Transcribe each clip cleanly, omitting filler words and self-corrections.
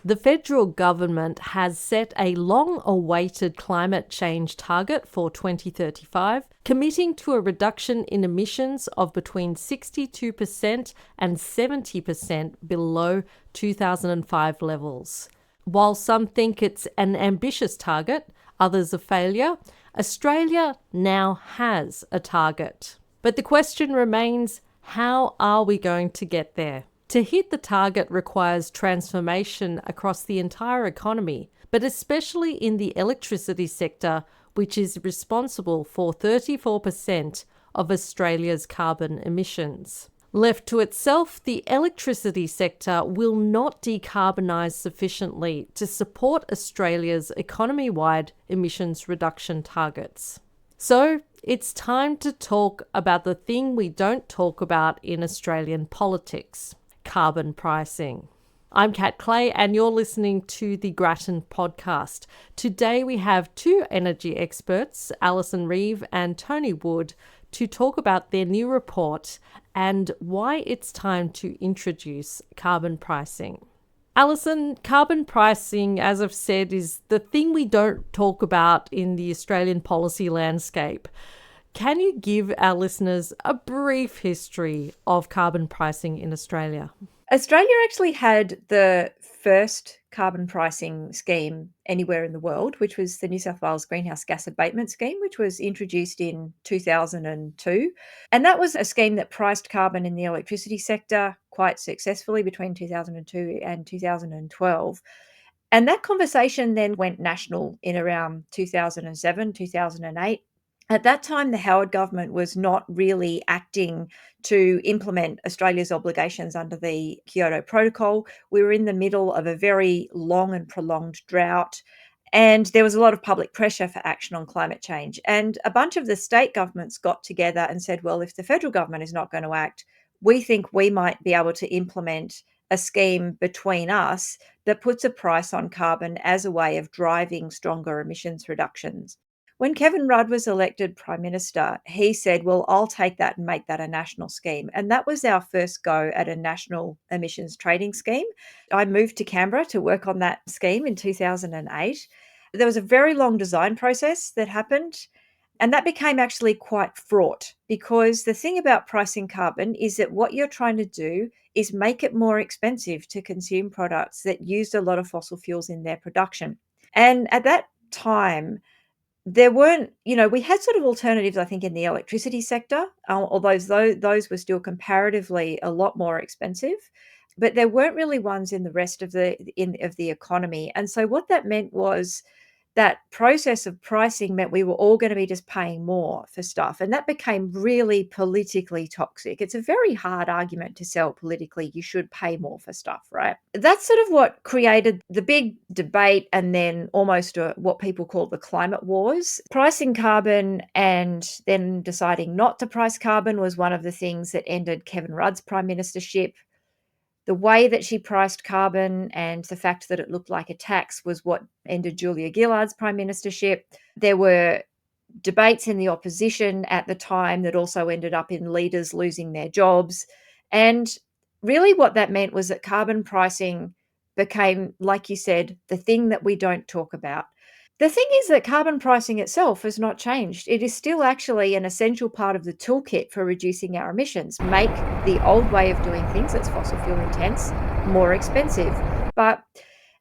The federal government has set a long-awaited climate change target for 2035, committing to a reduction in emissions of between 62% and 70% below 2005 levels. While some think it's an ambitious target, others a failure, Australia now has a target. But the question remains, how are we going to get there? To hit the target requires transformation across the entire economy, but especially in the electricity sector, which is responsible for 34% of Australia's carbon emissions. Left to itself, the electricity sector will not decarbonise sufficiently to support Australia's economy-wide emissions reduction targets. So, it's time to talk about the thing we don't talk about in Australian politics: carbon pricing. I'm Kat Clay and you're listening to the Grattan podcast. Today we have two energy experts, Alison Reeve and Tony Wood, to talk about their new report and why it's time to introduce carbon pricing. Alison, carbon pricing, as I've said, is the thing we don't talk about in the Australian policy landscape. Can you give our listeners a brief history of carbon pricing in Australia? Australia actually had the first carbon pricing scheme anywhere in the world, which was the New South Wales Greenhouse Gas Abatement Scheme, which was introduced in 2002. And that was a scheme that priced carbon in the electricity sector quite successfully between 2002 and 2012. And that conversation then went national in around 2007, 2008. At that time, the Howard government was not really acting to implement Australia's obligations under the Kyoto Protocol. We were in the middle of a very long and prolonged drought, and there was a lot of public pressure for action on climate change. And a bunch of the state governments got together and said, well, if the federal government is not going to act, we think we might be able to implement a scheme between us that puts a price on carbon as a way of driving stronger emissions reductions. When Kevin Rudd was elected Prime Minister, he said, well, I'll take that and make that a national scheme. And that was our first go at a national emissions trading scheme. I moved to Canberra to work on that scheme in 2008. There was a very long design process that happened, and that became actually quite fraught, because the thing about pricing carbon is that what you're trying to do is make it more expensive to consume products that used a lot of fossil fuels in their production. And at that time, there weren't, we had sort of alternatives, I think, in the electricity sector, although those were still comparatively a lot more expensive, but there weren't really ones in the rest of the economy. And so what that meant was that process of pricing meant we were all going to be just paying more for stuff. And that became really politically toxic. It's a very hard argument to sell politically. You should pay more for stuff, right? That's sort of what created the big debate, and then almost what people call the climate wars. Pricing carbon and then deciding not to price carbon was one of the things that ended Kevin Rudd's prime ministership. The way that she priced carbon and the fact that it looked like a tax was what ended Julia Gillard's prime ministership. There were debates in the opposition at the time that also ended up in leaders losing their jobs. And really what that meant was that carbon pricing became, like you said, the thing that we don't talk about. The thing is that carbon pricing itself has not changed. It is still actually an essential part of the toolkit for reducing our emissions. Make the old way of doing things, that's fossil fuel intense, more expensive. But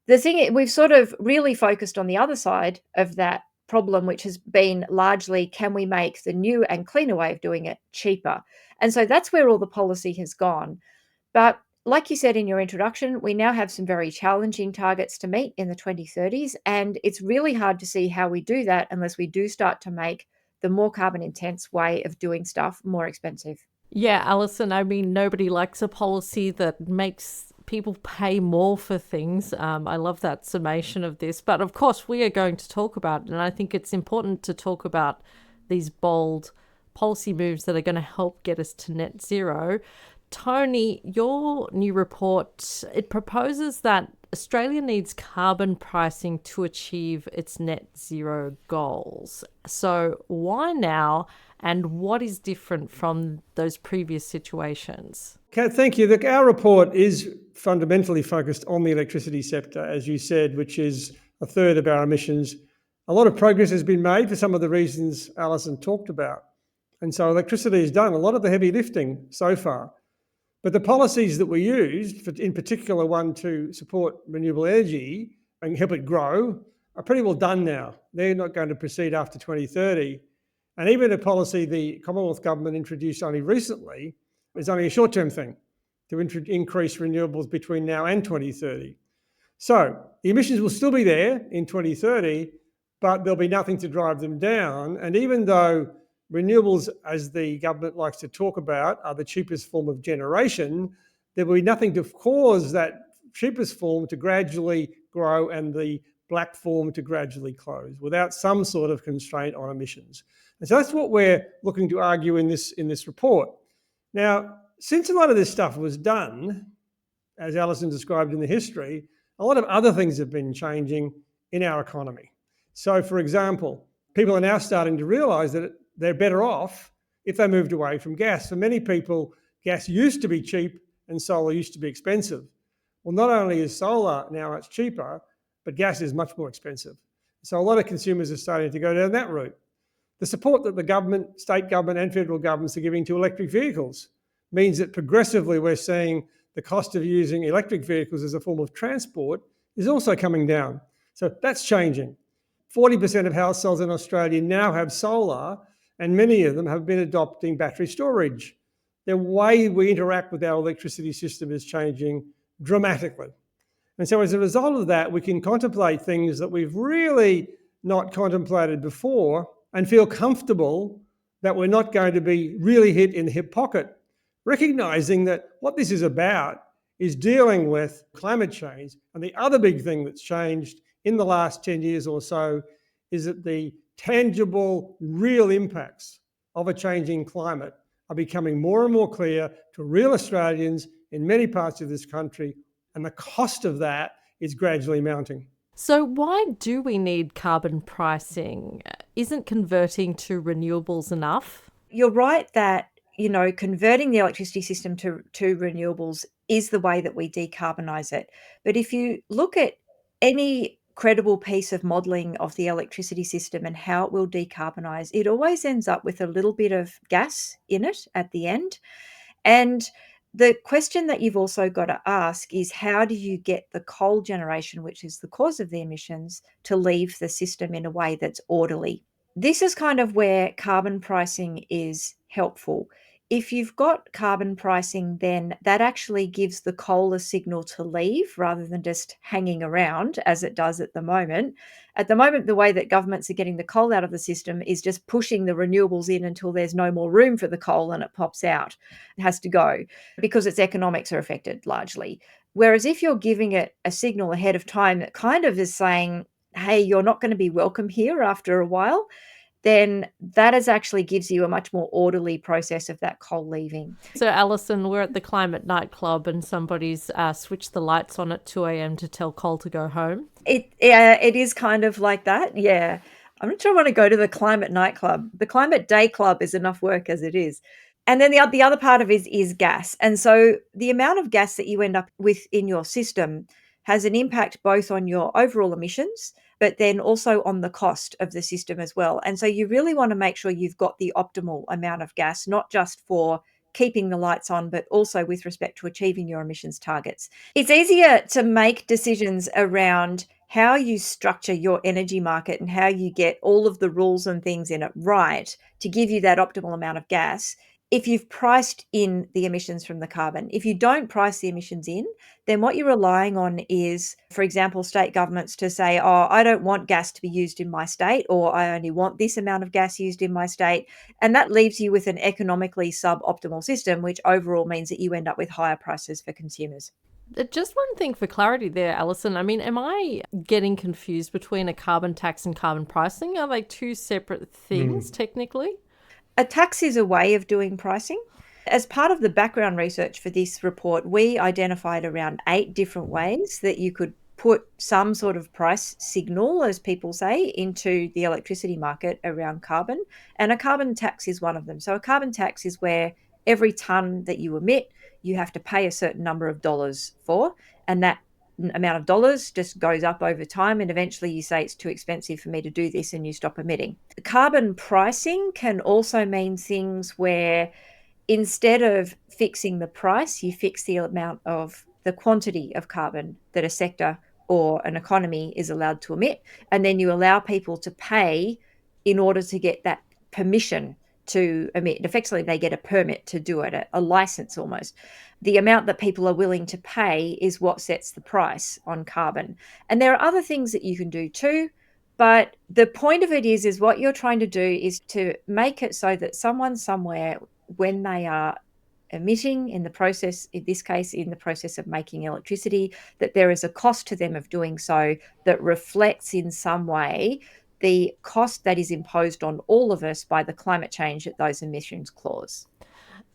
the thing, we've sort of really focused on the other side of that problem, which has been largely, can we make the new and cleaner way of doing it cheaper? And so that's where all the policy has gone. But like you said in your introduction, we now have some very challenging targets to meet in the 2030s, and it's really hard to see how we do that unless we do start to make the more carbon intense way of doing stuff more expensive. Yeah, Alison, I mean, nobody likes a policy that makes people pay more for things. I love that summation of this. But of course, we are going to talk about it, and I think it's important to talk about these bold policy moves that are going to help get us to net zero. Tony, your new report, it proposes that Australia needs carbon pricing to achieve its net zero goals. So why now, and what is different from those previous situations? Kat, thank you. Look, our report is fundamentally focused on the electricity sector, as you said, which is a third of our emissions. A lot of progress has been made for some of the reasons Alison talked about. And so electricity has done a lot of the heavy lifting so far. But the policies that we used, in particular one to support renewable energy and help it grow, are pretty well done now. They're not going to proceed after 2030. And even a policy the Commonwealth Government introduced only recently is only a short-term thing to increase renewables between now and 2030. So the emissions will still be there in 2030, but there'll be nothing to drive them down. And even though renewables, as the government likes to talk about, are the cheapest form of generation, there will be nothing to cause that cheapest form to gradually grow and the black form to gradually close without some sort of constraint on emissions. And so that's what we're looking to argue in this report. Now, since a lot of this stuff was done, as Alison described in the history, a lot of other things have been changing in our economy. So, for example, people are now starting to realise that they're better off if they moved away from gas. For many people, gas used to be cheap and solar used to be expensive. Well, not only is solar now much cheaper, but gas is much more expensive. So a lot of consumers are starting to go down that route. The support that the government, state government and federal governments are giving to electric vehicles means that progressively we're seeing the cost of using electric vehicles as a form of transport is also coming down. So that's changing. 40% of households in Australia now have solar, and many of them have been adopting battery storage. The way we interact with our electricity system is changing dramatically. And so as a result of that, we can contemplate things that we've really not contemplated before and feel comfortable that we're not going to be really hit in the hip pocket, recognizing that what this is about is dealing with climate change. And the other big thing that's changed in the last 10 years or so is that the tangible, real impacts of a changing climate are becoming more and more clear to real Australians in many parts of this country, and the cost of that is gradually mounting. So why do we need carbon pricing? Isn't converting to renewables enough? You're right that, converting the electricity system to renewables is the way that we decarbonise it. But if you look at any credible piece of modelling of the electricity system and how it will decarbonise, it always ends up with a little bit of gas in it at the end. And the question that you've also got to ask is, how do you get the coal generation, which is the cause of the emissions, to leave the system in a way that's orderly? This is kind of where carbon pricing is helpful. If you've got carbon pricing, then that actually gives the coal a signal to leave rather than just hanging around as it does at the moment. At the moment, the way that governments are getting the coal out of the system is just pushing the renewables in until there's no more room for the coal and it pops out. It has to go because its economics are affected largely. Whereas if you're giving it a signal ahead of time that kind of is saying, hey, you're not going to be welcome here after a while, then that actually gives you a much more orderly process of that coal leaving. So, Alison, we're at the Climate nightclub and somebody's switched the lights on at 2 a.m. to tell coal to go home. It is kind of like that, yeah. I'm not sure I want to go to the Climate nightclub. The Climate day club is enough work as it is. And then the other part of it is gas. And so the amount of gas that you end up with in your system has an impact both on your overall emissions, but then also on the cost of the system as well. And so you really want to make sure you've got the optimal amount of gas, not just for keeping the lights on, but also with respect to achieving your emissions targets. It's easier to make decisions around how you structure your energy market and how you get all of the rules and things in it right to give you that optimal amount of gas if you've priced in the emissions from the carbon. If you don't price the emissions in, then what you're relying on is, for example, state governments to say, oh, I don't want gas to be used in my state, or I only want this amount of gas used in my state. And that leaves you with an economically suboptimal system, which overall means that you end up with higher prices for consumers. Just one thing for clarity there, Alison. I mean, am I getting confused between a carbon tax and carbon pricing? Are they two separate things technically? A tax is a way of doing pricing. As part of the background research for this report, we identified around 8 different ways that you could put some sort of price signal, as people say, into the electricity market around carbon. And a carbon tax is one of them. So a carbon tax is where every tonne that you emit, you have to pay a certain number of dollars for. And that amount of dollars just goes up over time. And eventually you say it's too expensive for me to do this and you stop emitting. Carbon pricing can also mean things where instead of fixing the price, you fix the amount of the quantity of carbon that a sector or an economy is allowed to emit. And then you allow people to pay in order to get that permission to emit. Effectively, they get a permit to do it, a license almost. The amount that people are willing to pay is what sets the price on carbon. And there are other things that you can do too. But the point of it is what you're trying to do is to make it so that someone somewhere, when they are emitting in the process, in this case, in the process of making electricity, that there is a cost to them of doing so that reflects in some way the cost that is imposed on all of us by the climate change that those emissions cause.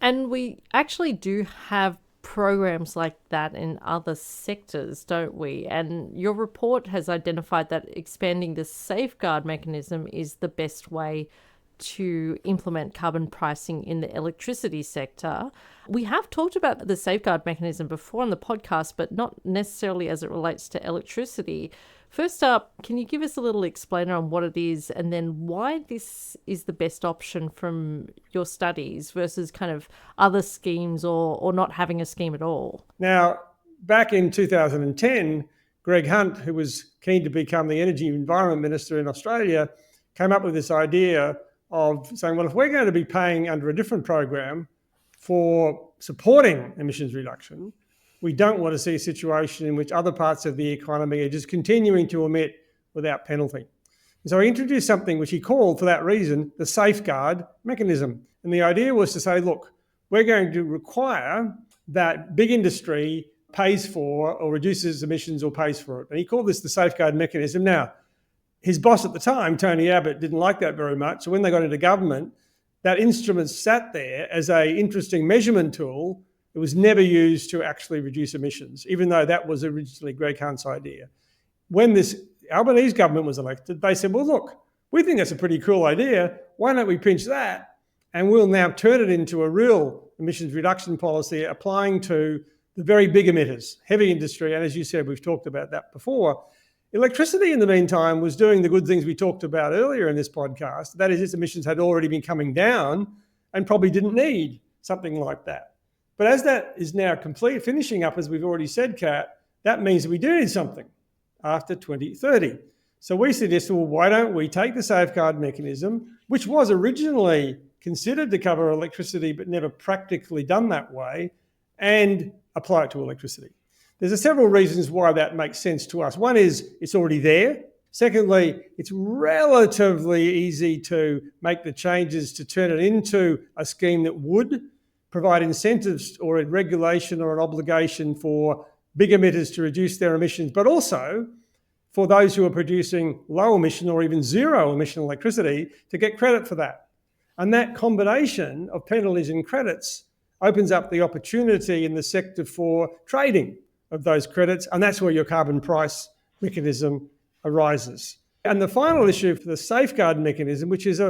And we actually do have programs like that in other sectors, don't we? And your report has identified that expanding the safeguard mechanism is the best way to implement carbon pricing in the electricity sector. We have talked about the safeguard mechanism before on the podcast, but not necessarily as it relates to electricity. First up, can you give us a little explainer on what it is and then why this is the best option from your studies versus kind of other schemes or not having a scheme at all? Now, back in 2010, Greg Hunt, who was keen to become the Energy and Environment Minister in Australia, came up with this idea of saying, well, if we're going to be paying under a different program for supporting emissions reduction, we don't want to see a situation in which other parts of the economy are just continuing to emit without penalty. And so he introduced something which he called, for that reason, the safeguard mechanism. And the idea was to say, look, we're going to require that big industry pays for or reduces emissions or pays for it. And he called this the safeguard mechanism. Now, his boss at the time, Tony Abbott, didn't like that very much. So when they got into government, that instrument sat there as an interesting measurement tool. It was never used to actually reduce emissions, even though that was originally Greg Hunt's idea. When this Albanese government was elected, they said, well, look, we think that's a pretty cool idea. Why don't we pinch that? And we'll now turn it into a real emissions reduction policy applying to the very big emitters, heavy industry. And as you said, we've talked about that before. Electricity, in the meantime, was doing the good things we talked about earlier in this podcast. That is, its emissions had already been coming down and probably didn't need something like that. But as that is now complete, finishing up, as we've already said, Kat, that means that we do need something after 2030. So we suggested, well, why don't we take the safeguard mechanism, which was originally considered to cover electricity but never practically done that way, and apply it to electricity. There's several reasons why that makes sense to us. One is it's already there. Secondly, it's relatively easy to make the changes to turn it into a scheme that would provide incentives or a regulation or an obligation for big emitters to reduce their emissions, but also for those who are producing low emission or even zero emission electricity to get credit for that. And that combination of penalties and credits opens up the opportunity in the sector for trading of those credits, and that's where your carbon price mechanism arises. And the final issue for the safeguard mechanism, which is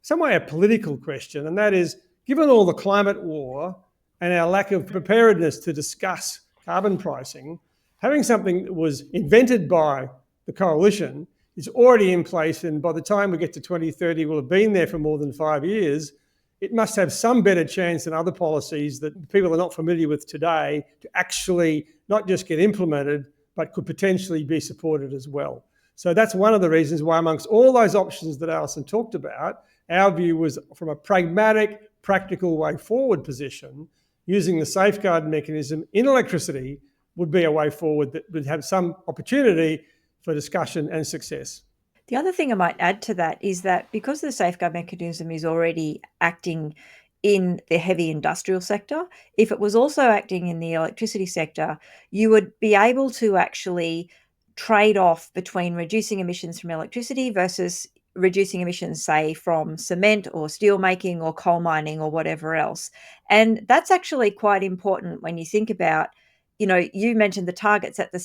some way a political question, and that is, given all the climate war and our lack of preparedness to discuss carbon pricing, having something that was invented by the coalition is already in place, and by the time we get to 2030, will have been there for more than 5 years. It must have some better chance than other policies that people are not familiar with today to actually not just get implemented, but could potentially be supported as well. So that's one of the reasons why, amongst all those options that Alison talked about, our view was from a pragmatic, practical way forward position, using the safeguard mechanism in electricity would be a way forward that would have some opportunity for discussion and success. The other thing I might add to that is that because the safeguard mechanism is already acting in the heavy industrial sector, if it was also acting in the electricity sector, you would be able to actually trade off between reducing emissions from electricity versus reducing emissions, say, from cement or steel making or coal mining or whatever else. And that's actually quite important when you think about you mentioned the targets at the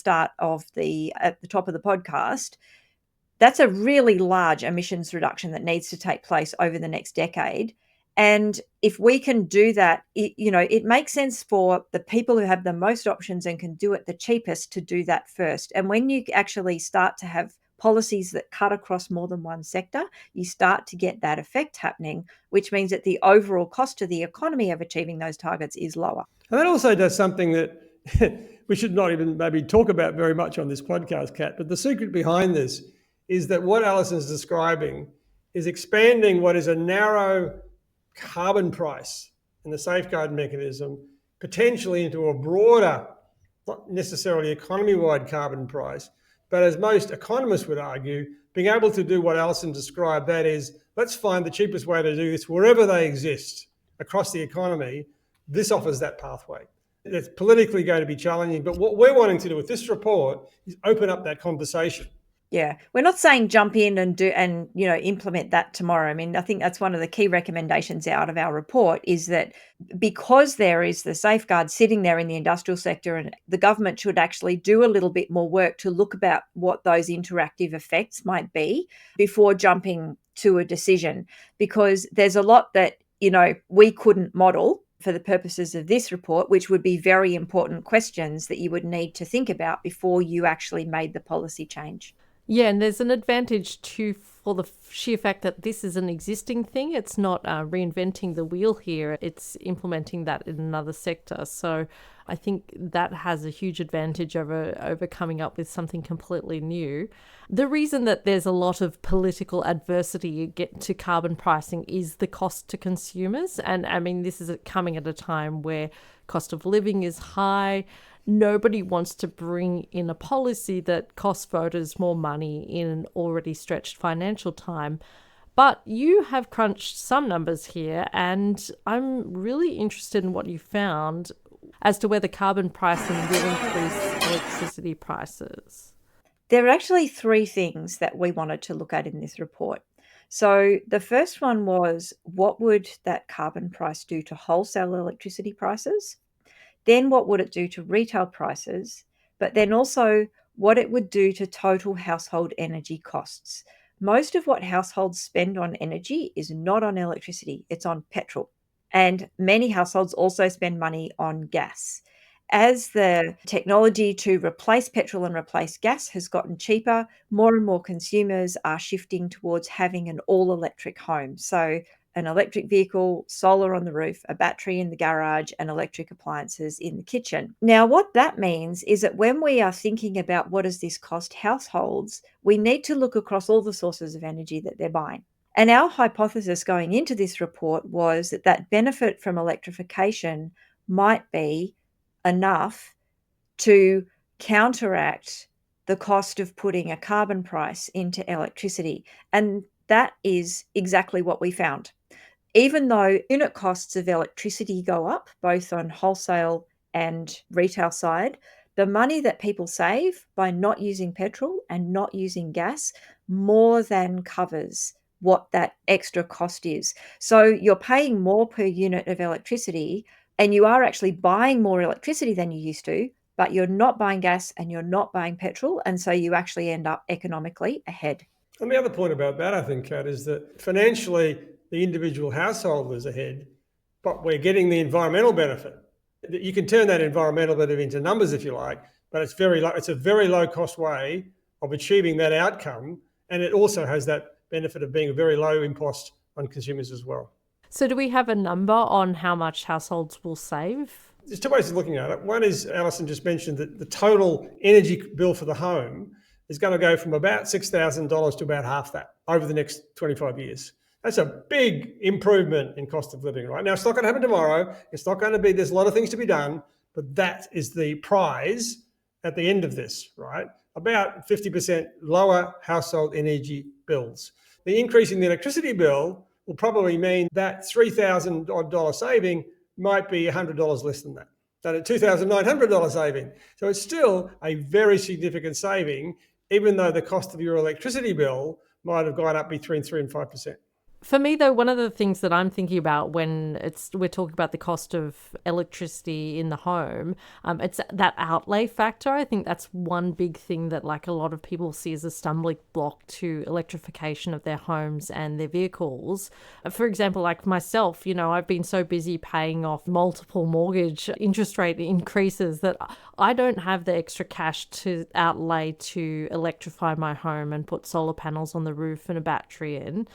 top of the podcast. That's a really large emissions reduction that needs to take place over the next decade. And if we can do that, it makes sense for the people who have the most options and can do it the cheapest to do that first. And when you actually start to have policies that cut across more than one sector, you start to get that effect happening, which means that the overall cost to the economy of achieving those targets is lower. And that also does something that we should not even maybe talk about very much on this podcast, Kat, but the secret behind this is that what Alison's describing is expanding what is a narrow carbon price and the safeguard mechanism potentially into a broader, not necessarily economy-wide carbon price, but as most economists would argue, being able to do what Alison described, that is, let's find the cheapest way to do this wherever they exist across the economy. This offers that pathway. It's politically going to be challenging, but what we're wanting to do with this report is open up that conversation. Yeah, we're not saying jump in and implement that tomorrow. I mean, I think that's one of the key recommendations out of our report is that because there is the safeguard sitting there in the industrial sector, and the government should actually do a little bit more work to look about what those interactive effects might be before jumping to a decision, because there's a lot that, we couldn't model for the purposes of this report, which would be very important questions that you would need to think about before you actually made the policy change. Yeah, and there's an advantage too for the sheer fact that this is an existing thing. It's not reinventing the wheel here. It's implementing that in another sector. So I think that has a huge advantage over coming up with something completely new. The reason that there's a lot of political adversity to carbon pricing is the cost to consumers. And I mean, this is coming at a time where cost of living is high. Nobody wants to bring in a policy that costs voters more money in an already stretched financial time. But you have crunched some numbers here, and I'm really interested in what you found as to whether carbon pricing will increase electricity prices. There are actually three things that we wanted to look at in this report. So the first one was, what would that carbon price do to wholesale electricity prices? Then what would it do to retail prices? But then also what it would do to total household energy costs. Most of what households spend on energy is not on electricity, it's on petrol. And many households also spend money on gas. As the technology to replace petrol and replace gas has gotten cheaper, more and more consumers are shifting towards having an all-electric home. So an electric vehicle, solar on the roof, a battery in the garage, and electric appliances in the kitchen. Now, what that means is that when we are thinking about what does this cost households, we need to look across all the sources of energy that they're buying. And our hypothesis going into this report was that benefit from electrification might be enough to counteract the cost of putting a carbon price into electricity. And that is exactly what we found. Even though unit costs of electricity go up, both on wholesale and retail side, the money that people save by not using petrol and not using gas more than covers what that extra cost is. So you're paying more per unit of electricity, and you are actually buying more electricity than you used to, but you're not buying gas and you're not buying petrol. And so you actually end up economically ahead. And the other point about that, I think, Kat, is that financially the individual household is ahead, but we're getting the environmental benefit. You can turn that environmental benefit into numbers if you like, but it's a very low cost way of achieving that outcome. And it also has that benefit of being a very low impost on consumers as well. So do we have a number on how much households will save? There's two ways of looking at it. One is, Alison just mentioned that the total energy bill for the home is going to go from about $6,000 to about half that over the next 25 years. That's a big improvement in cost of living, right? Now, it's not going to happen tomorrow. It's not going to be, there's a lot of things to be done, but that is the prize at the end of this, right? About 50% lower household energy bills. The increase in the electricity bill will probably mean that $3,000 saving might be $100 less than that. That a $2,900 saving. So it's still a very significant saving, even though the cost of your electricity bill might have gone up between 3 and 5%. For me, though, one of the things that I'm thinking about when we're talking about the cost of electricity in the home, it's that outlay factor. I think that's one big thing that like a lot of people see as a stumbling block to electrification of their homes and their vehicles. For example, like myself, I've been so busy paying off multiple mortgage interest rate increases that I don't have the extra cash to outlay to electrify my home and put solar panels on the roof and a battery in.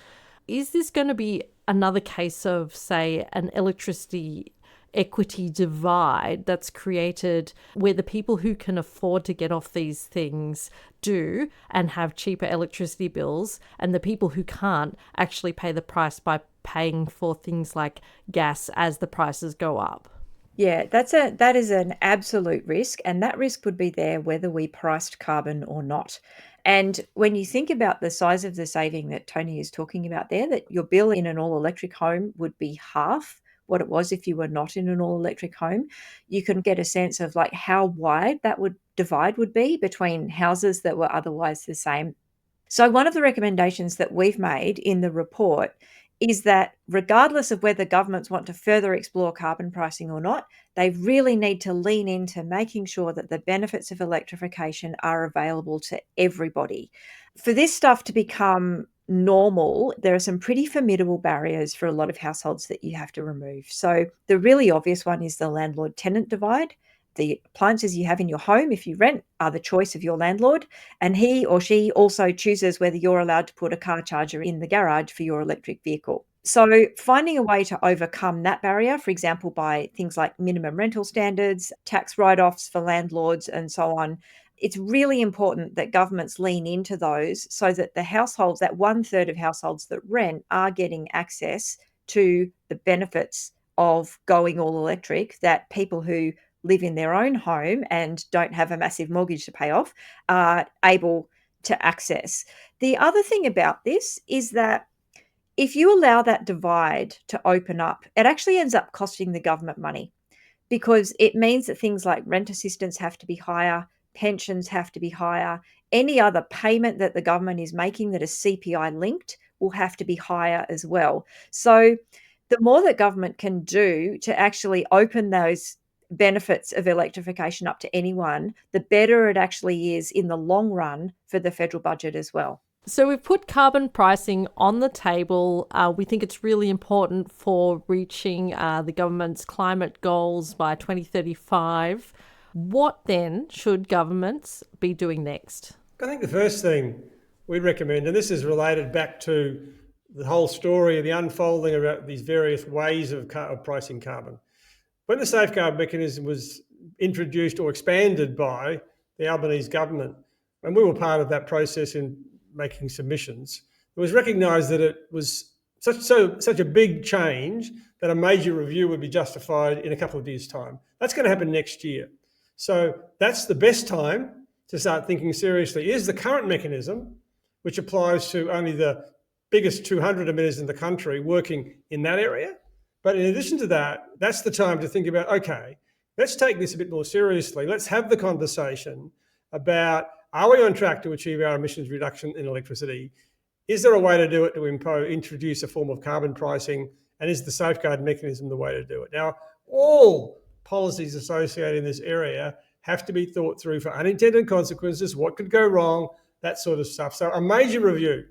Is this going to be another case of, say, an electricity equity divide that's created where the people who can afford to get off these things do and have cheaper electricity bills, and the people who can't actually pay the price by paying for things like gas as the prices go up? Yeah, that is an absolute risk, and that risk would be there whether we priced carbon or not. And when you think about the size of the saving that Tony is talking about there, that your bill in an all-electric home would be half what it was if you were not in an all-electric home, you can get a sense of like how wide that divide would be between houses that were otherwise the same. So one of the recommendations that we've made in the report is that regardless of whether governments want to further explore carbon pricing or not, they really need to lean into making sure that the benefits of electrification are available to everybody. For this stuff to become normal, there are some pretty formidable barriers for a lot of households that you have to remove. So the really obvious one is the landlord-tenant divide. The appliances you have in your home, if you rent, are the choice of your landlord, and he or she also chooses whether you're allowed to put a car charger in the garage for your electric vehicle. So finding a way to overcome that barrier, for example, by things like minimum rental standards, tax write-offs for landlords, and so on, it's really important that governments lean into those so that the households, that 1/3 of households that rent, are getting access to the benefits of going all electric that people who live in their own home and don't have a massive mortgage to pay off are able to access. The other thing about this is that if you allow that divide to open up, it actually ends up costing the government money because it means that things like rent assistance have to be higher, pensions have to be higher, any other payment that the government is making that is CPI linked will have to be higher as well. So the more that government can do to actually open those benefits of electrification up to anyone, the better it actually is in the long run for the federal budget as well. So we've put carbon pricing on the table. We think it's really important for reaching the government's climate goals by 2035. What then should governments be doing next? I think the first thing we recommend, and this is related back to the whole story of the unfolding about these various ways of pricing carbon. When the safeguard mechanism was introduced or expanded by the Albanese government, and we were part of that process in making submissions, it was recognised that it was such a big change that a major review would be justified in a couple of years' time. That's going to happen next year. So that's the best time to start thinking seriously. Is the current mechanism, which applies to only the biggest 200 emitters in the country, working in that area? But in addition to that, that's the time to think about, okay, let's take this a bit more seriously. Let's have the conversation about, are we on track to achieve our emissions reduction in electricity? Is there a way to do it to introduce a form of carbon pricing? And is the safeguard mechanism the way to do it? Now, all policies associated in this area have to be thought through for unintended consequences, what could go wrong, that sort of stuff. So a major review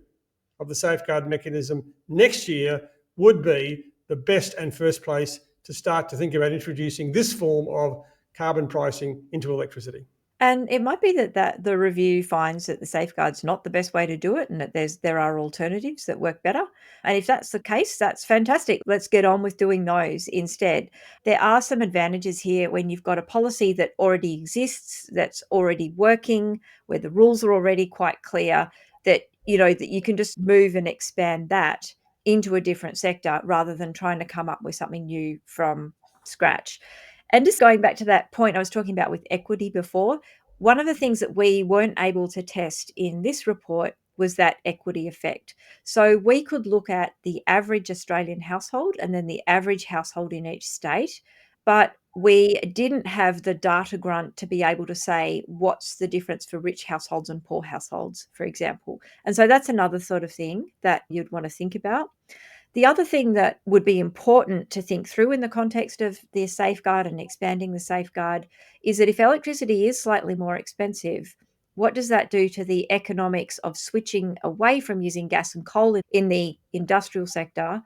of the safeguard mechanism next year would be the best and first place to start to think about introducing this form of carbon pricing into electricity. And it might be that the review finds that the safeguard's not the best way to do it and that there are alternatives that work better. And if that's the case, that's fantastic. Let's get on with doing those instead. There are some advantages here when you've got a policy that already exists, that's already working, where the rules are already quite clear, that you can just move and expand that into a different sector rather than trying to come up with something new from scratch. And just going back to that point I was talking about with equity before, one of the things that we weren't able to test in this report was that equity effect. So we could look at the average Australian household and then the average household in each state, but we didn't have the data grunt to be able to say what's the difference for rich households and poor households, for example. And so that's another sort of thing that you'd want to think about. The other thing that would be important to think through in the context of the safeguard and expanding the safeguard is that if electricity is slightly more expensive, what does that do to the economics of switching away from using gas and coal in the industrial sector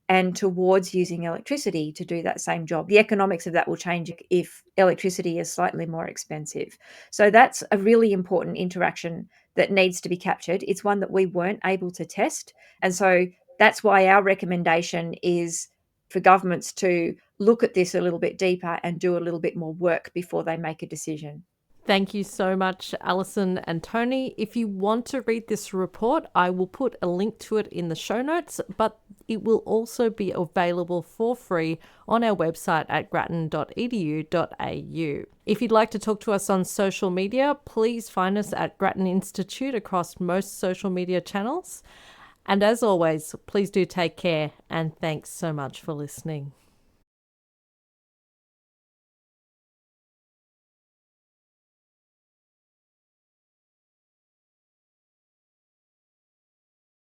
and towards using electricity to do that same job? The economics of that will change if electricity is slightly more expensive. So that's a really important interaction that needs to be captured. It's one that we weren't able to test. And so that's why our recommendation is for governments to look at this a little bit deeper and do a little bit more work before they make a decision. Thank you so much, Alison and Tony. If you want to read this report, I will put a link to it in the show notes, but it will also be available for free on our website at grattan.edu.au. If you'd like to talk to us on social media, please find us at Grattan Institute across most social media channels. And as always, please do take care, and thanks so much for listening.